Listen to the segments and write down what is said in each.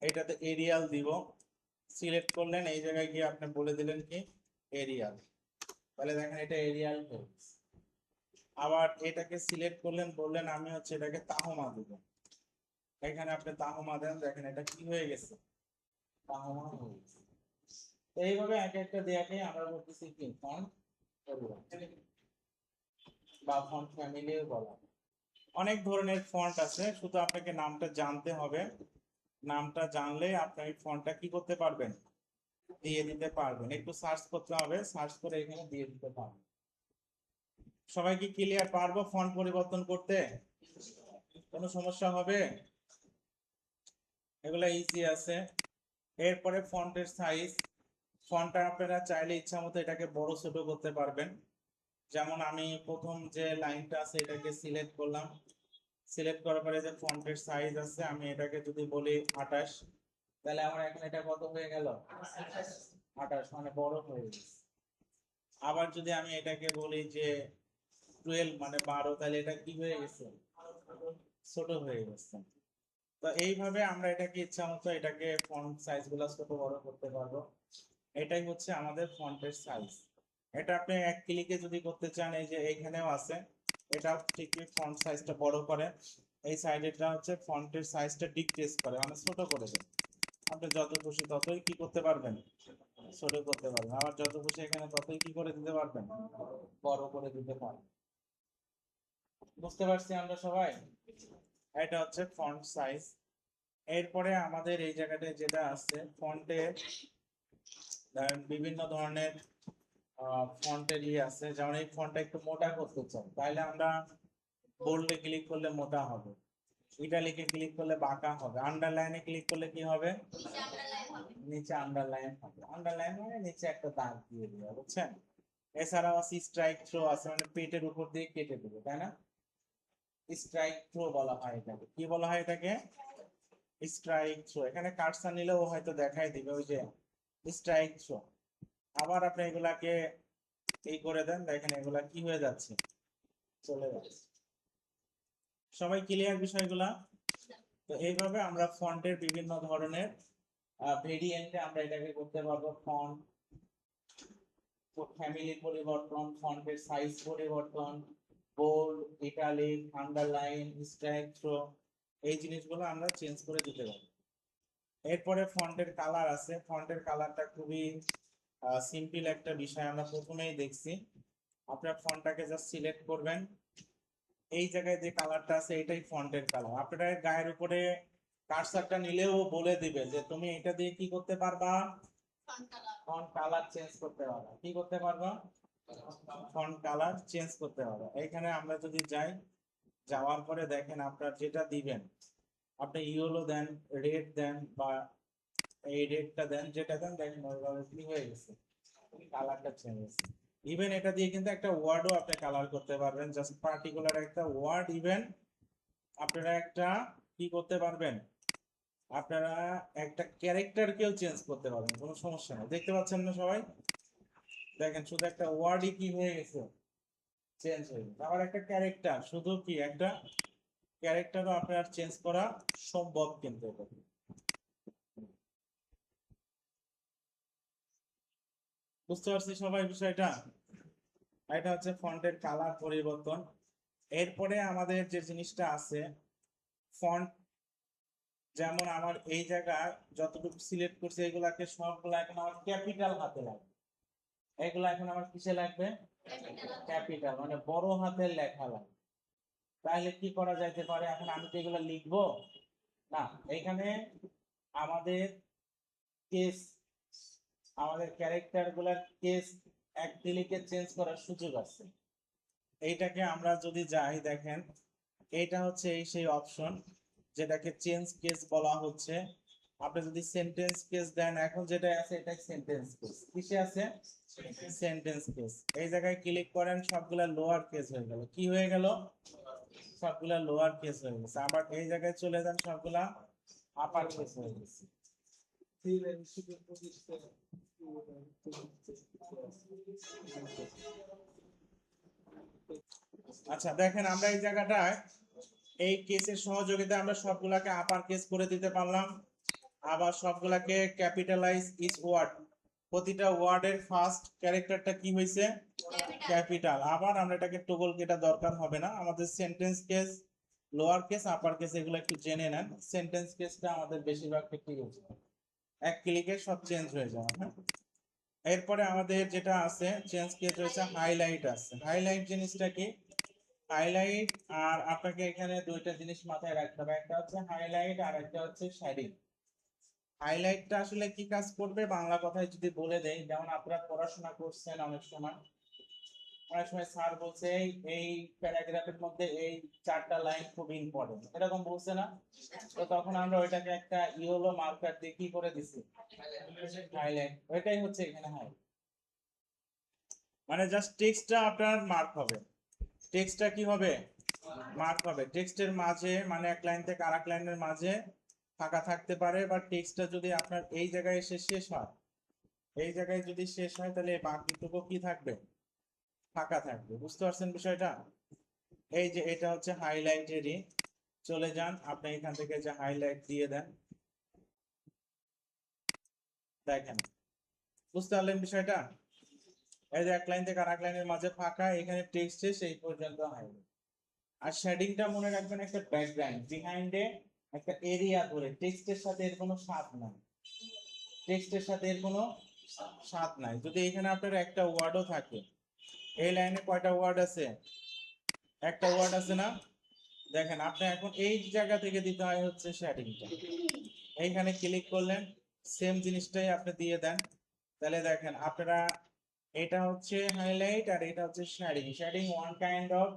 এটাতে এরিয়াল দিব, সিলেক্ট করলেন, এই জায়গায় গিয়ে আপনি বলে দিলেন কি এরিয়াল, তাহলে দেখেন এটা এরিয়াল। আবার এটাকে সিলেক্ট করলেন, বললেন আমি হচ্ছে এটাকে তাহমা দিব, এখানে আপনি তাহমা দেন, দেখেন এটা কি হয়ে গেছে, তাহমা হয়ে গেছে। এইভাবে এক একটা দেয়াকে আমরা বলতেছি কি ফন্ট বা ফন্ট ফ্যামিলিও বলা। অনেক ধরনের ফন্ট আছে, শুধু আপনাকে নামটা জানতে হবে, নামটা জানলে আপনি এই ফন্টটা কি করতে পারবেন, দিয়ে দিতে পারবেন। একটু সার্চ করতে হবে, সার্চ করে এখানে দিয়ে দিতে পারবেন। সবাই কি ক্লিয়ার? পারবো ফন্ট পরিবর্তন করতে? কোনো সমস্যা হবে? এগুলা ইজি আছে। এরপরে ফন্টের সাইজ, ফন্টটা আপনারা চাইলে ইচ্ছা মতো এটাকে বড় ছোট করতে পারবেন। যেমন আমি প্রথম যে লাইনটা আছে এটাকে সিলেক্ট করলাম, সিলেক্ট করার পরে যে ফন্টের সাইজ আছে আমি এটাকে যদি বলি 28, তাহলে আমার এখন এটা কত হয়ে গেল, 28, মানে বড় হয়ে গেছে। আবার যদি আমি এটাকে বলি যে 12 মানে 12, তাহলে এটা কি হয়ে গেছে, ছোট হয়ে গেছে। তো এইভাবে আমরা এটাকে ইচ্ছা মতো এটাকে ফন্ট সাইজ গুলা ছোট বড় করতে পারবো। এটাই হচ্ছে আমাদের ফন্টের সাইজ। এটা আপনি এক ক্লিকে যদি করতে চান, এই যে এইখানেও আছে, এটা ঠিকই ফন্ট সাইজটা বড় করে, এই সাইডেটা হচ্ছে ফন্টের সাইজটা ডিক্রিজ করে, মানে ছোট করে দেয়। আপনি যত খুশি ততই কি করতে পারবেন, ছোট করতে পারবেন। আবার যত খুশি এখানে ততই কি করে দিতে পারবেন, বড় করে দিতে পারবেন। বুঝতে পারছি আমরা সবাই? এটা হচ্ছে ফন্ট সাইজ। এরপরে আমাদের এই জায়গাটায় যেটা আছে ফন্টে বিভিন্ন ধরনের ফন্টের ইয়ে আছে। যেমন এই ফন্টটা একটু মোটা করতে চাই, তাহলে আমরা বোল্ডে ক্লিক করলে মোটা হবে, ইটালিকে ক্লিক করলে বাঁকা হবে, আন্ডারলাইনে ক্লিক করলে কি হবে, নিচে আন্ডারলাইন হবে। আন্ডারলাইন মানে নিচে একটা দাগ দিয়ে দিবে, বুঝছেন? এছাড়াও আছে স্ট্রাইক থ্রো আছে, মানে পেটের উপর দিয়ে কেটে দেবে, তাই না? স্ট্রাইক থ্রো বলা হয় এটাকে। কি বলা হয় এটাকে? Strike throw. এখানে কার্সর নিলেও হয়তো দেখাই দিবে ওই যে স্ট্রাইক থ্রো। আবার আপনি এগুলাকে এই করে দেন, দেখেন এগুলা কি হয়ে যাচ্ছে, চলে যাচ্ছে। সবাই ক্লিয়ার বিষয়গুলা? তো এইভাবে আমরা ফন্টের বিভিন্ন ধরনের ভেরিয়েন্টে আমরা এটাকে করতে পারবো। ফন্ট ফ্যামিলি পরিবর্তন, ফন্টের সাইজ পরিবর্তন, bold, italic, underline, strike through, এই জিনিসগুলো আমরা চেঞ্জ করে দিতে পারবো। এরপরে ফন্টের কালার আছে। ফন্টের কালারটা খুবই সিম্পল একটা বিষয়, আমরা প্রথমেই দেখছি। আপনার ফন্টটাকে জাস্ট সিলেক্ট করবেন, এই জায়গায় যে কালারটা আছে এটাই ফন্টের কালার। আপনার গায়ের উপরে কার্সারটা নিলেও বলে দিবে যে তুমি এটা দিয়ে কি করতে পারবা, ফন্ট কালার চেঞ্জ করতে পারবা। কি করতে পারবা, ফন্ট কালার চেঞ্জ করতে পারবা। এখানে আমরা যদি যাই, যাওয়ার পরে দেখেন আপনার যেটা দিবেন, আপনি ইয়েলো দেন, রেড দেন, বা এই রেডটা দেন, যেটা দেন, দেখেন ওইভাবে কি হয়ে গেছে, কালারটা চেঞ্জ হয়েছে। ইভেন এটা দিয়ে কিন্তু একটা ওয়ার্ডও আপনি কালার করতে পারবেন, জাস্ট পার্টিকুলার একটা ওয়ার্ড। ইভেন আপনারা একটা কি করতে পারবেন, আপনারা একটা ক্যারেক্টারকেও চেঞ্জ করতে পারবেন, কোনো সমস্যা নেই। দেখতে পাচ্ছেন না সবাই? দেখেন শুধু একটা ওয়ার্ডই কি হয়ে গেছে, চেঞ্জ হয়ে গেছে। আবার একটা ক্যারেক্টার, শুধু কি একটা ক্যারেক্টারও আপনার চেঞ্জ করা সম্ভব কিন্তু এটা। বুঝতে পারছি সবাই বিষয়টা? এটা হচ্ছে ফন্টের কালার পরিবর্তন। এরপরে আমাদের যে জিনিসটা আছে ফন্ট, যেমন আমার এই জায়গায় যতটুকু সিলেক্ট করছে এগুলাকে সবগুলা এখন আমার ক্যাপিটাল হাতে লাগবে। এগুলা এখন আমার কিসে লাগবে, ক্যাপিটাল, মানে বড় হাতের লেখা লাগবে। তাহলে কি করা যাইতে পারে, এখন আমি তো এগুলো লিখবো না, এখানে আমাদের কেস, আমাদের ক্যারেক্টার গুলার কেস এক ক্লিকে চেঞ্জ করার সুযোগ আছে। এইটাকে আমরা যদি যাই, দেখেন এইটা হচ্ছে এই সেই অপশন যেটাকে চেঞ্জ কেস বলা হচ্ছে। আপনি যদি সেন্টেন্স কেস দেন, এখন যেটা আছে এটা সেন্টেন্স কেস। কিসে আছে, সেন্টেন্স কেস। এই জায়গায় ক্লিক করেন, সবগুলা লোয়ার কেস হয়ে গেল। কি হয়ে গেল, সবগুলা লোয়ার কেস হয়ে গেছে। আবার এই জায়গায় চলে যান, সবগুলা আপার কেস হয়ে গেছে। আচ্ছা দেখেন আমরা এই জায়গাটায় এই কেসের সহযোগিতা আমরা সবগুলাকে আপার কেস করে দিতে পারলাম, আবার সবগুলাকে ক্যাপিটালাইজ ইচ ওয়ার্ড, প্রতিটা ওয়ার্ডের ফার্স্ট ক্যারেক্টারটা কি হয়েছে ক্যাপিটাল। আবার আমরা এটাকে টগল কেটা দরকার হবে না, আমাদের sentence case lower case upper case এগুলো একটু জেনে নেন। সেন্টেন্স কেসটা আমাদের বেশিরভাগ ক্ষেত্রে ইউজ হয়, এক ক্লিকে সব চেঞ্জ হয়ে যাবে। হ্যাঁ, এরপরে আমাদের যেটা আছে চেঞ্জ কেস রয়েছে হাইলাইট আছে। হাইলাইট জিনিসটা কি, হাইলাইট আর আপনাকে এখানে দুইটা জিনিস মাথায় রাখতে হবে, একটা হচ্ছে হাইলাইট আর একটা হচ্ছে শেডিং। হাইলাইটটা আসলে কি কাজ করবে বাংলা কথায় যদি বলে দেই, যেমন আপনারা পড়াশোনা করছেন অনেক সময় স্যার বলছে এই প্যারাগ্রাফের মধ্যে এই চারটা লাইন খুব ইম্পর্টেন্ট এরকম বলছে না, তো তখন আমরা ওইটাকে একটা ইয়েলো মার্কার দিয়ে কি করে দিছি হাইলাইট, ওইটাই হচ্ছে এখানে হাইলাইট। মানে জাস্ট টেক্সটটা আপনার মার্ক হবে, টেক্সটটা কি হবে মার্ক হবে, টেক্সটের মাঝে মানে এক লাইন থেকে আরেক লাইনের মাঝে ফাঁকা থাকতে পারে, বা টেক্সটটা যদি আপনার এই জায়গায় এসে শেষ হয়, এই জায়গায় যদি শেষ হয় তাহলে বাকিটুকু কি থাকবে ফাঁকা থাকবে। বুঝতে পারছেন বিষয়টা? এই যে এটা হচ্ছে হাইলাইটেরই, চলে যান আপনি এখান থেকে যে হাইলাইট দিয়ে দেন, দেখেন বুঝতে পারলেন বিষয়টা? এই যে এক লাইন থেকে আরেক লাইনের মাঝে ফাঁকা, এখানে টেক্সট শেষ এই পর্যন্ত হাইলাইট। আর শেডিংটা মনে রাখবেন একটা ব্যাকগ্রাউন্ড বিহাইন্ডে একটা এরিয়া ধরে, টেক্সটের সাথে এর কোনো স্বাদ নাই, টেক্সটের সাথে এর কোনো স্বাদ নাই। যদি এখানে আপনার একটা ওয়ার্ডও থাকে, এই লাইনে কয়টা ওয়ার্ড আছে একটা ওয়ার্ড আছে না, দেখেন আপনি এখন এই জায়গা থেকে দিতে হয় হচ্ছে শেডিংটা, এইখানে ক্লিক করলেন সেম জিনিসটাই আপনি দিয়ে দেন, তাহলে দেখেন আপনারা এটা হচ্ছে হাইলাইট আর এটা হচ্ছে shading. Shading one kind of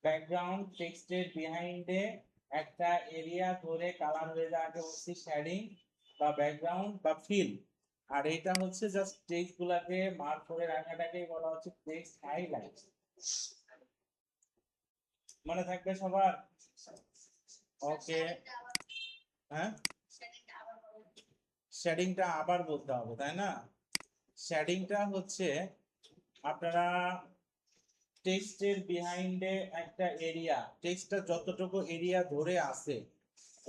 background টেক্সটের বিহাইন্ডে একটা এরিয়া ধরে কালার হয়ে যাওয়াকে হচ্ছে শেডিং বা ব্যাকগ্রাউন্ড বা ফিল। আর এটা হচ্ছে জাস্ট টেক্সট গুলাকে মার্ক করে রাখাটাকেই বলা হচ্ছে টেক্সট হাইলাইট। মনে থাকবে সবার? ওকে, হ্যাঁ শেডিংটা আবার বলতে হবে তাই না? শেডিংটা হচ্ছে আপনারা টেক্সটের বিহাইন্ডে একটা এরিয়া, টেক্সটটা যতটুকু এরিয়া ধরে আছে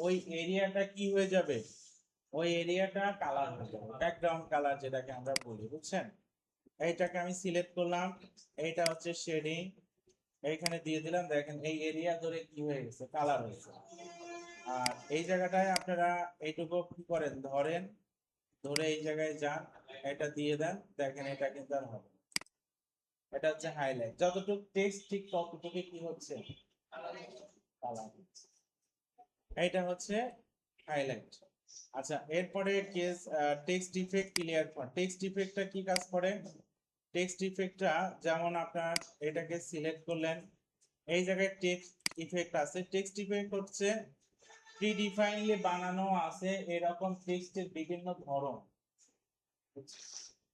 ওই এরিয়াটা কি হয়ে যাবে, ওই এরিয়াটা কালার হয়ে যাবে, ব্যাকগ্রাউন্ড কালার যেটাকে আমরা বলি। বুঝছেন? এইটাকে আমি সিলেক্ট করলাম, এইটা হচ্ছে শেডিং, এইখানে দিয়ে দিলাম, দেখেন এই এরিয়া ধরে কি হয়ে গেছে কালার হয়েছে। আর এই জায়গাটায় আপনারা এইটুকু কি করেন ধরেন, ধরে এই জায়গায় যান, এটা দিয়ে দেন, দেখেন এটা কিন্তু আর হবে, এটা হচ্ছে হাইলাইট। যতটুকু টেক্সট ঠিক ততটুকু কি হচ্ছে কালার হচ্ছে, এইটা হচ্ছে হাইলাইট। আচ্ছা এরপরে case text effect clear font. Text ইফেক্টটা কি কাজ করে, টেক্সট ইফেক্টটা যেমন আপনার এটাকে সিলেক্ট করলেন, এই জায়গায় টেক্সট ইফেক্ট আছে, টেক্সট ইফেক্ট হচ্ছে প্রিডিফাইনলি বানানো আছে এরকম টেক্সটের বিভিন্ন ধরন,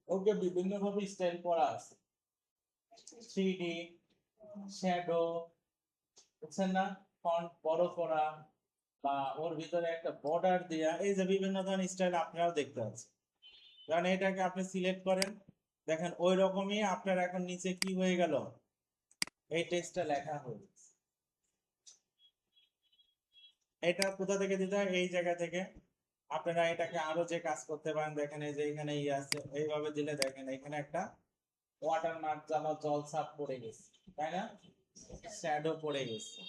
ওকে বিভিন্ন ভাবে স্টাইল করা আছে, 3D শ্যাডো, বুঝছেন না, ফন্ট বড় করা বা ওর ভিতরে একটা বর্ডার দেয়া, এই যে বিভিন্ন ধরনের স্টাইল আপনারাও দেখতে পাচ্ছেন। কারণ এটাকে আপনি সিলেক্ট করেন, দেখেন ওই রকমই আপনার এখন নিচে কি হয়ে গেল, এই টেক্সটটা লেখা হয়ে গেছে। এটা কোথা থেকে দিতে হয়, এই জায়গা থেকে। আপনারা এটাকে আরো যে কাজ করতে পারেন, দেখেন এই যে এখানে আছে, এইভাবে দিলে দেখেন এখানে একটা ওয়াটারমার্ক জামা জল ছাপ পড়ে গেছে তাই না, শ্যাডো পড়ে গেছে।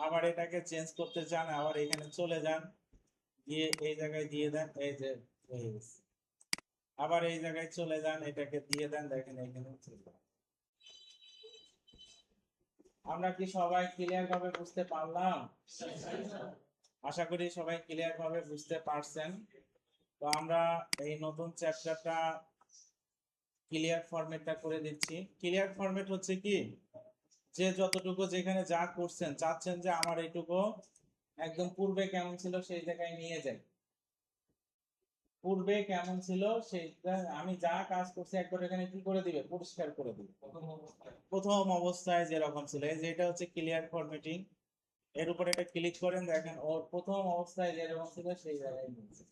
আবার এটাকে চেঞ্জ করতে চান, আবার এখানে চলে যান, গিয়ে এই জায়গায় দিয়ে দেন, এই যে হয়ে গেছে। আবার এই জায়গায় চলে যান, এটাকে দিয়ে দেন, দেখেন এখানে চলে যান। আমরা কি সবাই ক্লিয়ার ভাবে বুঝতে পারলাম? আশা করি সবাই ক্লিয়ার ভাবে বুঝতে পারছেন। তো আমরা এই নতুন চ্যাপ্টারটা ক্লিয়ার ফরম্যাটটা করে দিচ্ছি। ক্লিয়ার ফরম্যাট হচ্ছে কি, যে যতটুকু যেখানে যা করছেন চাচ্ছেন যে আমার এইটুকু একদম পূর্বে কেমন ছিল সেই জায়গায় নিয়ে যাই, পূর্বে কেমন ছিল সেইটা আমি যা কাজ করছি একবার এখানে কি করে দিবে পরিষ্কার করে দিবে, প্রথম অবস্থায় যেরকম ছিল। এই যে এটা হচ্ছে ক্লিয়ার ফরম্যাটিং, এর উপর একটা ক্লিক করেন, দেখেন ওর প্রথম অবস্থায় যেরকম ছিল সেই জায়গায় নিয়েছে,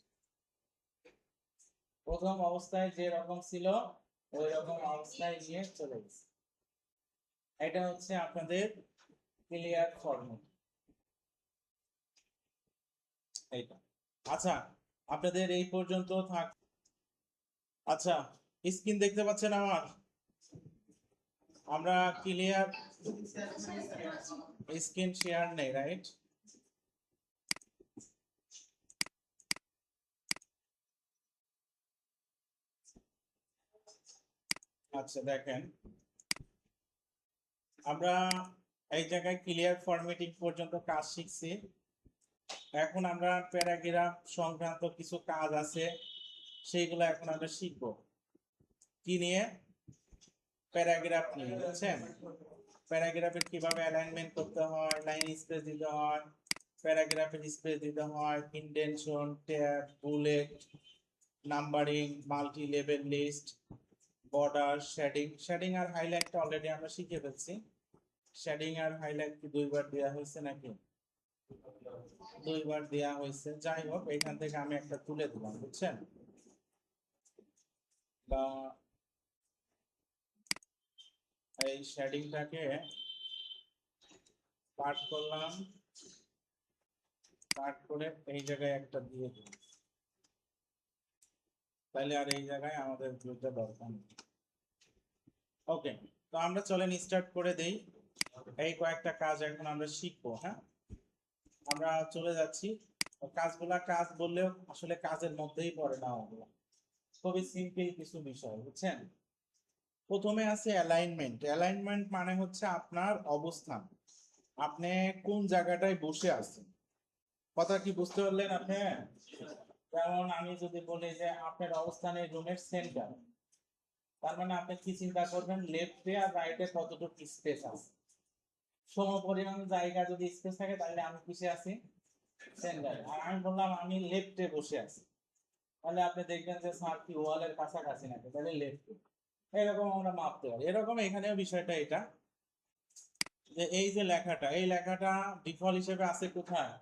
প্রথম অবস্থায় যেরকম ছিল ওই রকম অবস্থায় নিয়ে চলে গেছে। এটা হচ্ছে আপনাদের ক্লিয়ার ফরম্যাট। এইটা। আচ্ছা, আপনাদের এই পর্যন্ত থাক। আচ্ছা, স্ক্রিন দেখতে পাচ্ছেন আমার? আমরা ক্লিয়ার? স্ক্রিন শেয়ার নেই, রাইট? আচ্ছা দেখেন, আমরা এই জায়গায় ক্লিয়ার ফরম্যাটিং পর্যন্ত কাজ শিখছি। এখন আমরা প্যারাগ্রাফ সংক্রান্ত কিছু কাজ আছে, সেইগুলো এখন আমরা শিখবো। কি নিয়ে? প্যারাগ্রাফ নিয়ে, বুঝছেন? প্যারাগ্রাফের কিভাবে অ্যালাইনমেন্ট করতে হয়, লাইন স্পেস দিতে হয়, প্যারাগ্রাফের স্পেস দিতে হয়, indention, tab, bullet, numbering, multi level list, border, shading. Shading আর হাইলাইটটা অলরেডি আমরা শিখে ফেলছি। শেডিং আর হাইলাইট কি দুইবার দেওয়া হয়েছে নাকি? দুইবার দেওয়া হয়েছে। যাই হোক, এখান থেকে আমি একটা তুলে দিলাম, বুঝছেন? বা এই শেডিংটাকে কাট করলাম, কাট করে এই জায়গায় একটা দিয়ে দিই, তাহলে আর এই জায়গায় আমাদের দুইটা দরকার নেই। ওকে, তো আমরা চলেন স্টার্ট করে দেই। এই কয়েকটা কাজ এখন আমরা শিখবো। হ্যাঁ, আমরা চলে যাচ্ছি। কাজগুলা কাজ বললেও আসলে কাজের মধ্যেই পড়ে না, ওগুলো খুবই সিম্পল কিছু বিষয়, বুঝছেন? প্রথমে আছে অ্যালাইনমেন্ট। অ্যালাইনমেন্ট মানে হচ্ছে আপনার অবস্থান, আপনি কোন জায়গাটায় বসে আছেন। কথা কি বুঝতে পারলেন আপনি? যেমন আমি যদি বলি যে আপনার অবস্থানে রুমের সেন্টার, তার মানে আপনি কি চিন্তা করবেন, লেফটে আর রাইটে কতটুকু স্পেস আছে। সম পরিমাণ জায়গা যদি স্পেস থাকে তাহলে আমি কিসে আছি? সেন্টারে। আর আমি বললাম আমি লেফটে বসে আছি, তাহলে আপনি দেখবেন যে স্যার কি ওয়ালের কাছাকাছি নাকি, তাহলে লেফটে। এরকম আমরা মাপতে পারি। এরকম এখানেও বিষয়টা এটা, যে এই যে লেখাটা, এই লেখাটা ডিফল্ট হিসেবে আছে কোথায়?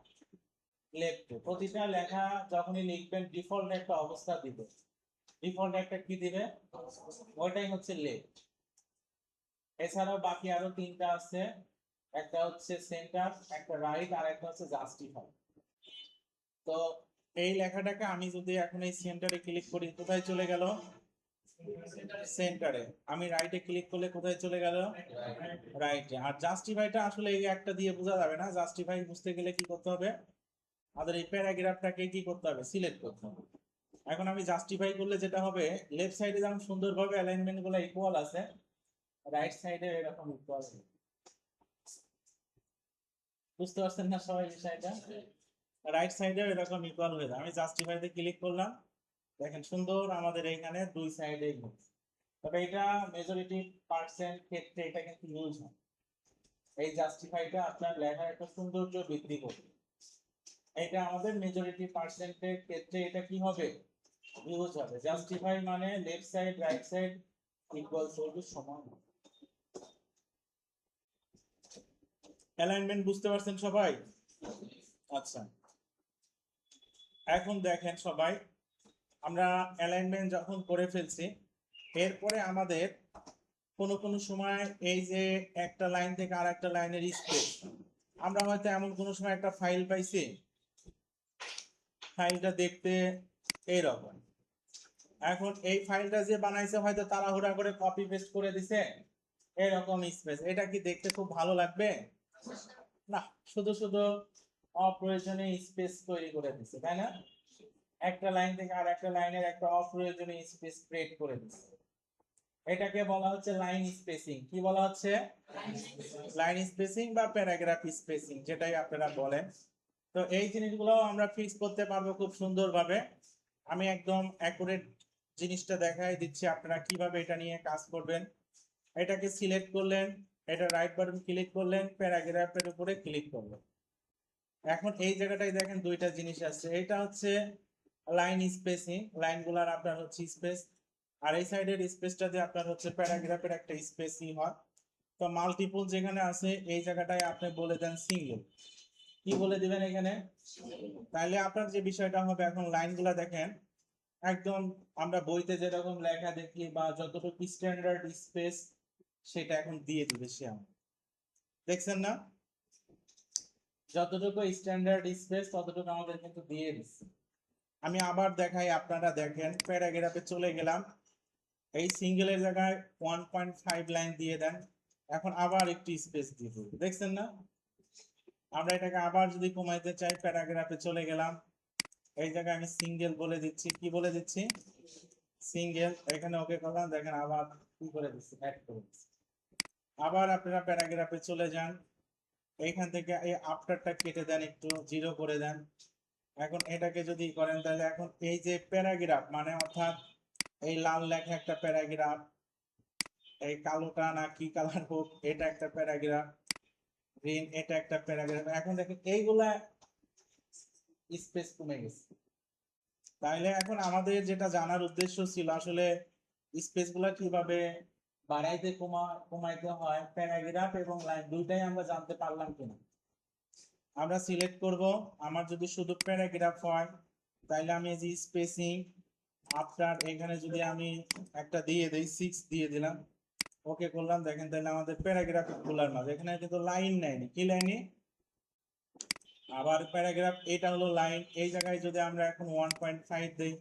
লেফটে। প্রতিটা লেখা যখনই লিখবেন ডিফল্ট একটা অবস্থা দিবে। ডিফল্ট একটা কি দিবে? ওইটাই হচ্ছে লেফট। এছাড়াও বাকি আরো তিনটা আছে, একটা হচ্ছে সেন্টার, একটা রাইট, আর একটা হচ্ছে জাস্টিফাই। তো এই লেখাটাকে আমি যদি এখন এই সেন্টারে ক্লিক করি, কোথায় চলে গেল? সেন্টারে। আমি রাইটে ক্লিক করলে কোথায় চলে গেল? রাইটে। আর জাস্টিফাইটা আসলে এই একটা দিয়ে বোঝা যাবে না। জাস্টিফাই বুঝতে গেলে কি করতে হবে? আমাদের এই প্যারাগ্রাফটাকে কি করতে হবে? সিলেক্ট করতে হবে। এখন আমি জাস্টিফাই করলে যেটা হবে, লেফট সাইডে যেমন সুন্দরভাবে অ্যালাইনমেন্ট গুলো ইকুয়াল আছে, রাইট সাইডে এরকম ইকুয়াল। বুঝতে পারছেন না সবাই বিষয়টা? রাইট সাইডে এরকম ইকুয়াল হয়ে যায়। আমি জাস্টিফাইতে ক্লিক করলাম, দেখেন সুন্দর আমাদের এখানে দুই সাইডে। তবে এটা মেজরিটি পার্সেন্ট ক্ষেত্রে এটা কিন্তু ইউজ হয়। এই জাস্টিফাইটা আপনার লেখার একটা সৌন্দর্য বৃদ্ধি করবে। এটা আমাদের মেজরিটি পার্সেন্টের ক্ষেত্রে এটা কি হবে? ইউজ হবে। জাস্টিফাই মানে left side right side equal to সমান। অ্যালাইনমেন্ট বুঝতে পারছেন সবাই? আচ্ছা, এখন দেখেন সবাই, আমরা অ্যালাইনমেন্ট যখন করে ফেলছি, এরপরে আমাদের কোনো কোনো সময় এই যে একটা লাইন থেকে আর একটা লাইনের স্পেস, আমরা হয়তো এমন কোনো সময় একটা ফাইল পাইছি, ফাইলটা দেখতে এইরকম। এখন এই ফাইলটা যে বানাইছে হয়তো তাড়াহুড়া করে কপি পেস্ট করে দিছে এরকম স্পেস। এটা কি দেখতে খুব ভালো লাগবে? না, শুধু শুধু অপ্রয়োজনীয় স্পেস তৈরি করে দিছে, তাই না? একটা লাইন থেকে আর একটা লাইনের একটা অপ্রয়োজনীয় স্পেস ক্রিয়েট করে দিছে। এটাকে বলা হচ্ছে লাইন স্পেসিং। কি বলা হচ্ছে? লাইন স্পেসিং বা প্যারাগ্রাফ স্পেসিং, যেটাই আপনারা বলেন। তো এই জিনিসগুলো আমরা ফিক্স করতে পারবো খুব সুন্দরভাবে। আমি একদম অ্যাকুরেট জিনিসটা দেখাই দিচ্ছি, আপনারা কিভাবে এটা নিয়ে কাজ করবেন। এটাকে সিলেক্ট করলেন, এটা রাইট বাটন ক্লিক করলেন, প্যারাগ্রাফের উপরে ক্লিক করলেন। এখন এই জায়গাটায় দেখেন দুইটা জিনিস আছে, এটা হচ্ছে লাইন স্পেসিং, লাইনগুলার আপনার হচ্ছে স্পেস, আর এই সাইডের স্পেসটাতে আপনার হচ্ছে প্যারাগ্রাফের একটা স্পেসই হয়। তো মাল্টিপল যেখানে আছে এই জায়গাটায় আপনি বলে দেন সিঙ্গেল। কি বলে দিবেন এখানে? তাহলে আপনার যে বিষয়টা হবে, এখন লাইনগুলা দেখেন একদম আমরা বইতে যেরকম লেখা দেখি বা যতটুকু স্ট্যান্ডার্ড স্পেস, সেটা এখন দিয়ে দিবে সে আমাদের। দেখছেন না? যতটুকু স্ট্যান্ডার্ড স্পেস ততটুকু আমাদের কিন্তু দিয়ে দিচ্ছে। আমি আবার দেখাই, আপনারা দেখেন প্যারাগ্রাফে চলে গেলাম, এই সিঙ্গেলের জায়গায় 1.5 লাইন দিয়ে দেন, এখন আবার একটু স্পেস দিয়ে দেব, দেখছেন না? আমরা এটাকে আবার যদি কমাইতে চাই, প্যারাগ্রাফে চলে গেলাম, এই জায়গায় আমি সিঙ্গেল বলে দিচ্ছি, কি বলে দিচ্ছি? সিঙ্গেল। এখানে ওকে করলাম, দেখেন আবার কি করে দিচ্ছি, অ্যাড করে দিচ্ছি। আবার আপনারা প্যারাগ্রাফে চলে যান, এইখান থেকে এই আফটারটা কেটে দেন, একটু 0 করে দেন। এখন এটাকে যদি করেন তাহলে এখন এই যে প্যারাগ্রাফ মানে অর্থাৎ এই লাল লেখা একটা প্যারাগ্রাফ, এই কালোটা না কি কালার হোক এটা একটা প্যারাগ্রাফ, গ্রিন এটা একটা প্যারাগ্রাফ। এখন দেখেন এইগুলা স্পেস কমে গেছে। তাইলে এখন আমাদের যেটা জানার উদ্দেশ্য ছিল আসলে স্পেস গুলা কিভাবে বাড়াইতে কমাইতে হয়, প্যারাগ্রাফ এবং লাইন দুইটাই আমরা জানতে পারলাম কিনা। আমরা সিলেক্ট করব, আমার যদি শুধু প্যারাগ্রাফ হয় তাহলে আমি এই যে স্পেসিং আফটার এখানে যদি আমি একটা দিয়ে দেই 6 দিয়ে দিলাম, ওকে করলাম, দেখেন তাহলে আমাদের প্যারাগ্রাফ গুলার মাঝে এখানে কিন্তু লাইন নেয়নি, কি লাইনে? আবার প্যারাগ্রাফ এটা হলো লাইন, এই জায়গায় যদি আমরা এখন 1.5 দেই,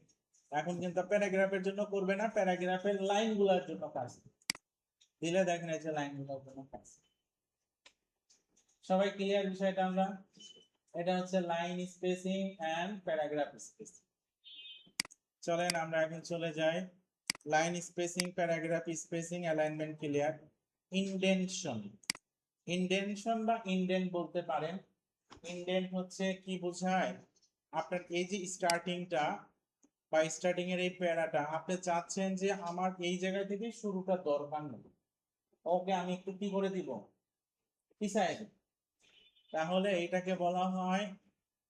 এখন কিন্তু প্যারাগ্রাফের জন্য করবে না, প্যারাগ্রাফের লাইন গুলার জন্য কাজ দিলে দেখেন এই যে লাইন গুলোর জন্য কাজ। সবাই ক্লিয়ার বিষয়টা? আমরা এটা হচ্ছে line spacing and paragraph spacing. চলেন আমরা এখন চলে যাই line spacing, paragraph spacing, alignment clear. Indention, indention বা ইনডেন্ট বলতে পারেন। ইনডেন্ট হচ্ছে কি বোঝায়, আপনার এই যে স্টার্টিংটা বা স্টার্টিং এর এই প্যারাটা আপনি চাচ্ছেন যে আমার এই জায়গা থেকে শুরুটা দরকার নেই, ওকে আমি একটু কি করে দিব, পিছায় দিব। তাহলে এটাকে বলা হয়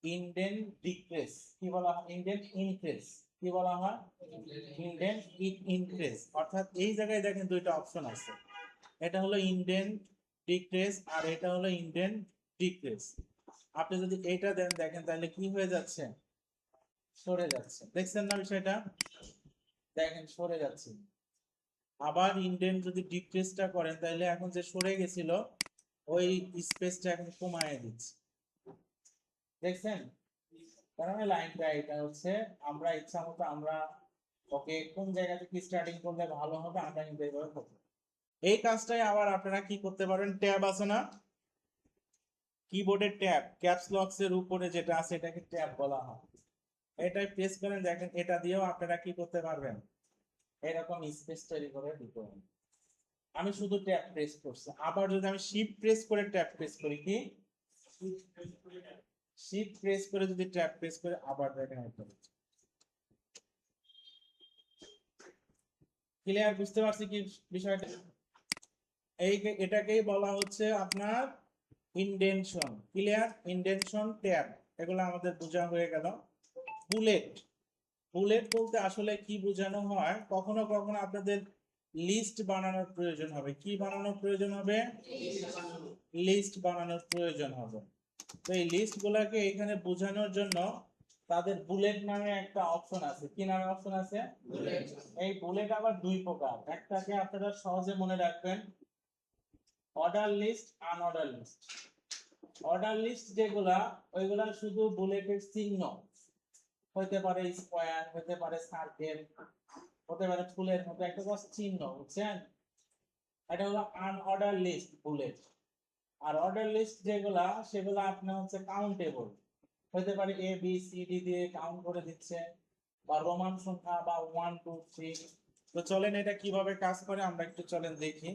ইনডেন্ট ডিক্রেস। কি বলা হয়? Indent increase. কি বলা হয়? Indent increase. অর্থাৎ এই জায়গায় দেখেন দুইটা অপশন আছে, এটা হলো ইনডেন্ট ডিক্রিজ আর এটা হলো ইনডেন্ট ডিক্রিজ। আপনি যদি এটা দেন দেখেন তাহলে কি হয়ে যাচ্ছে, সরে যাচ্ছে, দেখছেন না বিষয়টা? দেখেন সরে যাচ্ছে। আবার ইনডেন্ট যদি ডিক্রিজটা করেন তাহলে এখন যে সরে গেছিল ওই স্পেসটা এখন কমায় দিচ্ছে, দেখছেন? কারণ লাইনটা এটা হচ্ছে আমরা ইচ্ছা মতো আমরা ওকে কোন জায়গা থেকে স্টার্টিং করলে ভালো হবে আমরা কিন্তু এইভাবে করব। এই কাজটাই আবার আপনারা কি করতে পারেন, ট্যাব আছে না কিবোর্ডের ট্যাব, ক্যাপস লকস এর উপরে যেটা আছে এটাকে ট্যাব বলা হয়, এটাই প্রেস করেন, দেখেন এটা দিয়েও আপনারা কি করতে পারবেন, এরকম স্পেস তৈরি করে দিতে পারবেন। আমি শুধু ট্যাব প্রেস করছি, আবার যদি আমি শিফট প্রেস করে ট্যাব প্রেস করি, কি শিফট প্রেস করে যদি ট্যাব প্রেস করে আবার দেখেন এটা ক্লিয়ার, বুঝতে পারছি কি বিষয়টা? এই এটাকেই বলা হচ্ছে আপনার ইনডেনশন। ক্লিয়ার? ইনডেনশন, ট্যাব, এগুলো আমাদের বোঝা হয়ে গেল। বুলেট, বুলেট বলতে আসলে কি বোঝানো হয়, কখনো কখনো আপনাদের লিস্ট বানানোর প্রয়োজন হবে। কি বানানোর প্রয়োজন হবে? লিস্ট বানানোর প্রয়োজন হবে। তো এই লিস্ট গুলাকে এখানে বোঝানোর জন্য তাদের বুলেট নামে একটা অপশন আছে। কি নামে অপশন আছে? এই বুলেট আবার দুই প্রকার, একটাকে আপনারা সহজে মনে রাখবেন, order list, unorder list. Order list যেগুলা ওইগুলা শুধু বুলেটের চিহ্ন, হতে পারে স্কয়ার, হতে পারে সার্কেল, হতে পারে ফুলের মতো একটা জাস্ট চিহ্ন, বুঝছেন? এটা হলো আনঅর্ডার লিস্ট বুলেট। আর অর্ডার লিস্ট যেগুলা সেগুলা আপনার হচ্ছে কাউন্টেবল, হতে পারে এ বি সি ডি দিয়ে কাউন্ট করে দিচ্ছে, বা রোমান সংখ্যা বা 1 2 3। তো চলেন এটা কিভাবে কাজ করে আমরা একটু চলেন দেখি।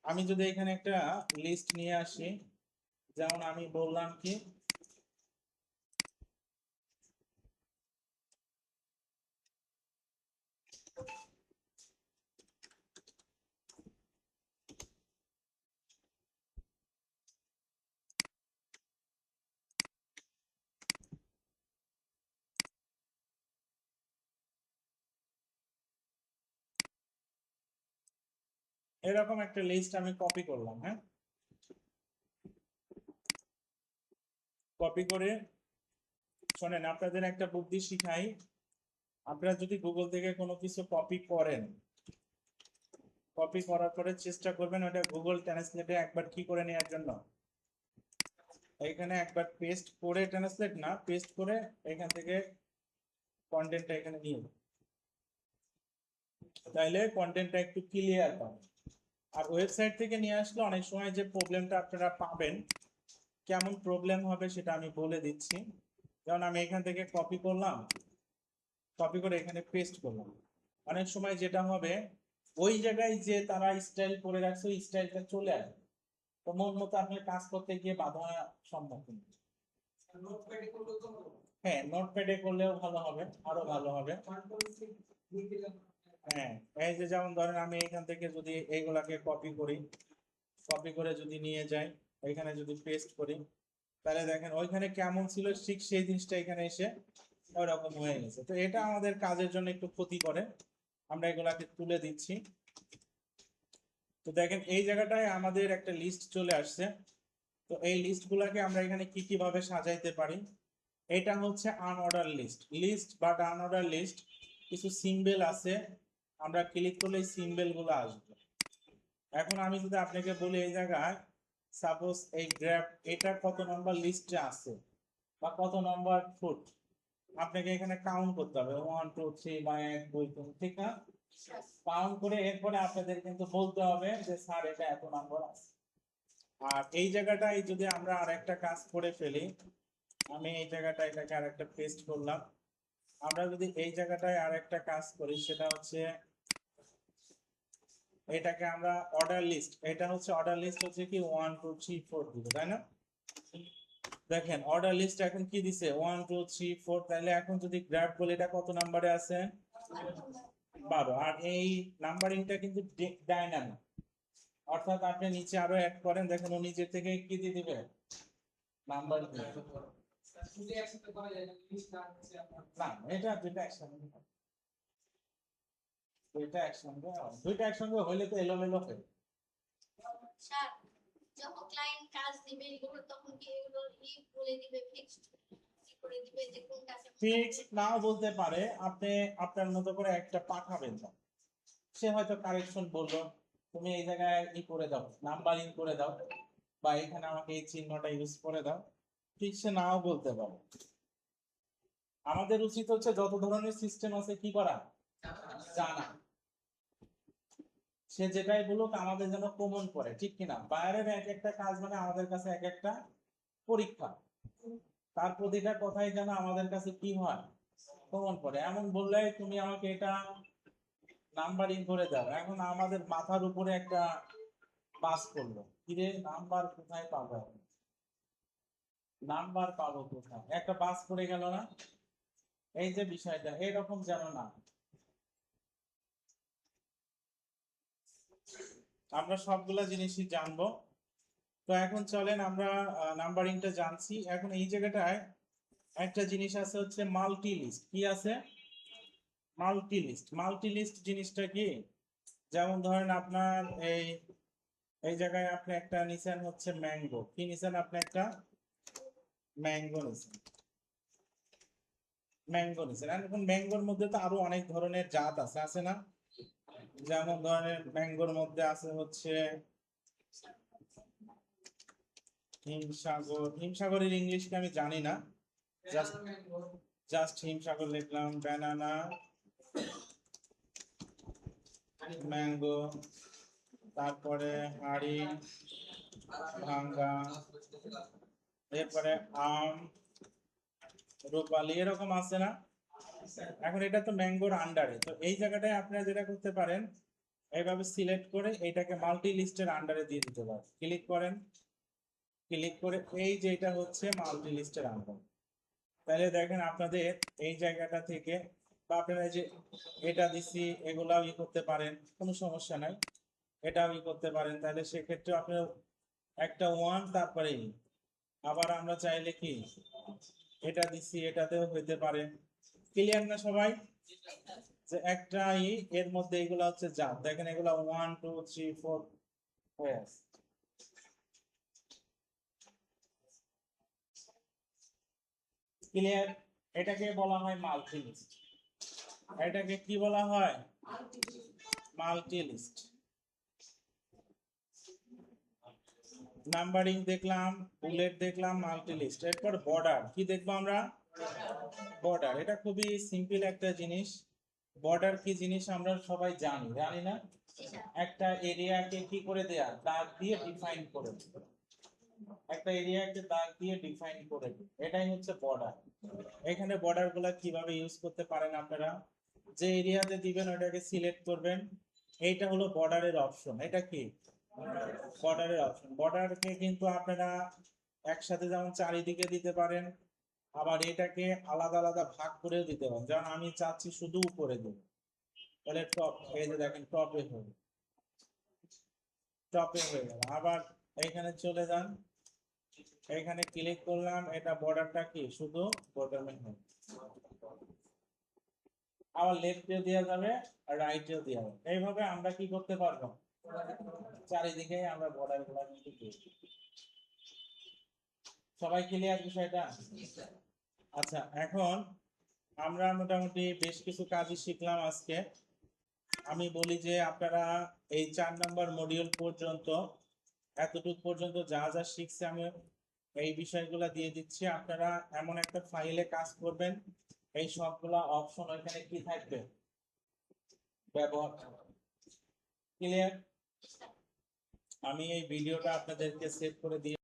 আমি যদি এখানে একটা লিস্ট নিয়ে আসি, যেমন আমি বললাম কি এরকম একটা লিস্ট আমি কপি করলাম, হ্যাঁ, কপি করে শোনেন আপনাদের একটা বুদ্ধি শিখাই। আপনারা যদি গুগল থেকে কোনো কিছু কপি করেন, কপি করার পরে চেষ্টা করবেন ওটা গুগল ট্রান্সলেটে একবার কি করে নেওয়ার জন্য, এখানে একবার পেস্ট করে, ট্রান্সলেট না, পেস্ট করে এখান থেকে কন্টেন্টটা এখানে নিয়ে নেব। তাইলে কন্টেন্টটা একটু ক্লিয়ার পাবেন। আর ওয়েবসাইট থেকে নিয়ে আসলে অনেক সময় যে প্রবলেমটা আপনারা পাবেন, কেমন প্রবলেম হবে সেটা আমি বলে দিচ্ছি। যেমন আমি এখান থেকে কপি করলাম, কপি করে এখানে পেস্ট করলাম, অনেক সময় যেটা হবে ওই জায়গায় যে তারা স্টাইল করে রাখছে ওই স্টাইলটা চলে আসবে, তো মন মতো আপনি কাজ করতে গিয়ে বাধা সম্মুখীন। হ্যাঁ, নোটপ্যাডে করলেও ভালো হবে, আরো ভালো হবে। হ্যাঁ, এই যে যেমন ধরেন আমি এখান থেকে যদি এইগুলাকে কপি করি, কপি করে যদি নিয়ে যাই এখানে যদি পেস্ট করি, তাহলে দেখেন ওইখানে কেমন ছিল ঠিক সেই জিনিসটা এখানে এসে ওইরকম হয়ে গেছে। তো এটা আমাদের কাজের জন্য একটু ক্ষতি করে, আমরা এগুলাকে তুলে দিচ্ছি। তো দেখেন এই জায়গাটায় আমাদের একটা লিস্ট চলে আসছে। তো এই লিস্ট গুলাকে আমরা এখানে কি কি ভাবে সাজাইতে পারি, এটা হচ্ছে আনঅর্ডার লিস্ট। লিস্ট বা আনঅর্ডার লিস্ট, কিছু সিম্বল আছে, আমরা ক্লিক করলে এই সিম্বল গুলো আসবে। এখন আমি যদি আপনাকে বলি এই জায়গায় সাপোজ এই গ্রাফ এটা কত নম্বর লিস্টে আছে বা কত নম্বর ফুট, আপনাকে এখানে কাউন্ট করতে হবে 1 2 3 বা 1 2 3, ঠিক না? কাউন্ট করে এরপরে আপনাদের কিন্তু বলতে হবে যে স্যার এটা এত নম্বর আছে। আর এই জায়গাটায় যদি আমরা আরেকটা কাজ করে ফেলি, আমি এই জায়গাটা এটাকে আরেকটা পেস্ট করলাম, আমরা যদি এই জায়গাটায় আরেকটা কাজ করি সেটা হচ্ছে এটাকে আমরা অর্ডার লিস্ট, এটা হচ্ছে অর্ডার লিস্ট হচ্ছে কি 1 2 3 4 দিব, তাই না? দেখেন অর্ডার লিস্ট এখন কি দিছে 1 2 3 4, তাহলে এখন যদি গ্রাফ বলি এটা কত নম্বরে আছে 12। আর এই নাম্বারিংটা কিন্তু ডাইনামিক, অর্থাৎ আপনি নিচে আরো অ্যাড করেন, দেখেন ও নিজে থেকে কি দিয়ে দিবে নাম্বার দিয়ে। না, এটা দুইটা একসঙ্গে, দুইটা একসঙ্গে, দুইটা একসঙ্গে হইলে তো এলোমেলো হয়। স্যার যখন ক্লায়েন্ট কাজ দিবে এগুলো তখন কি এগুলো ই বলে দিবে, ফিক্সড করে দিবে যে কোনটা ফিক্স নাও বলতে পারে, আপনি আপনার মতো করে একটা পাঠাবেন, সে হয়তো কারেকশন বললো তুমি এই জায়গায় ই করে দাও, নাম্বারিং করে দাও, বা এখানে আমাকে এই চিহ্নটা ইউজ করে দাও, ঠিক সে নাও বলতে পারে। আমাদের উচিত হচ্ছে যত ধরনের সিস্টেম আছে কি করা, জানা। সে যেটাই বলুক আমাদের যেন কমন পড়ে, ঠিক কিনা? বাইরের এক একটা কাজ মানে আমাদের কাছে এক একটা পরীক্ষা, তার প্রতিটা কথাই যেন আমাদের কাছে কি হয়, কমন পড়ে। এমন বললে তুমি আমাকে এটা নাম্বারিং করে দাও, এখন আমাদের মাথার উপরে একটা বাস করলো, কিরে নাম্বার কোথায় পাবো, নাম্বার পাবো কোথায়, একটা বাস পড়ে গেল না? এই যে বিষয়টা এরকম যেন না, আমরা সবগুলা জিনিসই জানবো। তো এখন চলেন আমরা নাম্বারিংটা জানছি, এখন এই জায়গাটায় একটা জিনিস আছে হচ্ছে মাল্টি লিস্ট। কি আছে? Multi list. মাল্টি লিস্ট জিনিসটা কি? যেমন ধরেন আপনার এই এই জায়গায় আপনি একটা নিছেন হচ্ছে ম্যাঙ্গো, কি নিছেন আপনি? একটা ম্যাঙ্গো নিছেন, ম্যাঙ্গো নিছেন। এখন ম্যাঙ্গোর মধ্যে তো আরো অনেক ধরনের জাত আছে, আছে না? যেমন ধরেন ম্যাঙ্গোর মধ্যে আছে হচ্ছে হিমসাগর, হিমসাগরের ইংলিশটা আমি জানি না, জাস্ট জাস্ট হিমসাগর লিখলাম। ব্যানানা, ম্যাঙ্গো, তারপরে হাড়ি ভাঙ্গা, এরপরে আম, রূপালি, এরকম আছে না? এখন এটা তো ম্যাঙ্গোর আন্ডারে, তো এই জায়গাটায় আপনারা যেটা করতে পারেন এইভাবে সিলেক্ট করে এইটাকে মাল্টি লিস্টের আন্ডারে দিয়ে দিতে পারেন। ক্লিক করেন, ক্লিক করে এই যে এটা হচ্ছে মাল্টি লিস্টের আন্ডার, তাহলে দেখেন আপনাদের এই জায়গাটা থেকে বা আপনারা যে এটা দিছি এগুলাও ই করতে পারেন, কোনো সমস্যা নাই, এটাও ই করতে পারেন। তাহলে সেক্ষেত্রে আপনার একটা ওয়ান তারপরে আবার আমরা চাইলে কি এটা দিছি এটাতেও হইতে পারে। ক্লিয়ার না সবাই? যে একটা এর মধ্যে এগুলা হচ্ছে জাত, দেখেন এগুলা 1 2 3 4 4, ক্লিয়ার? এটাকে বলা হয় মাল্টি লিস্ট। এটাকে কি বলা হয়? Multi list. নাম্বারিং দেখলাম, বুলেট দেখলাম, মাল্টি লিস্ট। এরপর বর্ডার কি দেখবো আমরা? বর্ডার। এটা খুবই সিম্পল একটা জিনিস। বর্ডার কি জিনিস আমরা সবাই জানি, জানি না? জি স্যার। একটা এরিয়াকে কি করে দেয়া, দাগ দিয়ে ডিফাইন করে দেয়া। একটা এরিয়াকে দাগ দিয়ে ডিফাইন করে দেয়া। এটাই হচ্ছে বর্ডার। এখানে বর্ডার গুলা কিভাবে ইউজ করতে পারেন আপনারা? যে এরিয়াতে দিবেন ওটাকে সিলেক্ট করবেন। এইটা হলো বর্ডারের অপশন। এটা কি? বর্ডারের অপশন। বর্ডারকে কিন্তু আপনারা একসাথে যেমন চারিদিকে দিতে পারেন, আবার এটাকে আলাদা আলাদা ভাগ করেও দিতে পারেন। যেমন আমি চাচ্ছি শুধু উপরে দেব, তাহলে টপ, এই যে দেখেন টপে হয়ে, টপে হয়ে গেল। আবার এখানে চলে যান, এখানে ক্লিক করলাম, এটা বর্ডারটা কি শুধু বর্ডার হবে। আবার লেফটেও দেওয়া যাবে আর রাইটেও দেওয়া যাবে। এইভাবে আমরা কি করতে পারবো? চারিদিকে আমরা বর্ডার গুলা কিন্তু দিয়েছি। সবাই ক্লিয়ার বিষয়টা? আচ্ছা, এখন আমরা মোটামুটি বেশ কিছু কাজই শিখলাম আজকে। আমি বলি যে আপনারা এই 4 নম্বর মডিউল পর্যন্ত, এতটুকু পর্যন্ত যা যা শিখছে আমি এই বিষয়গুলো দিয়ে দিচ্ছি। আপনারা এমন একটা ফাইলে কাজ করবেন, এই সবগুলা অপশন ওইখানে কি থাকবে, ব্যবহার। ক্লিয়ার? আমি এই ভিডিওটা আপনাদেরকে সেভ করে দিয়ে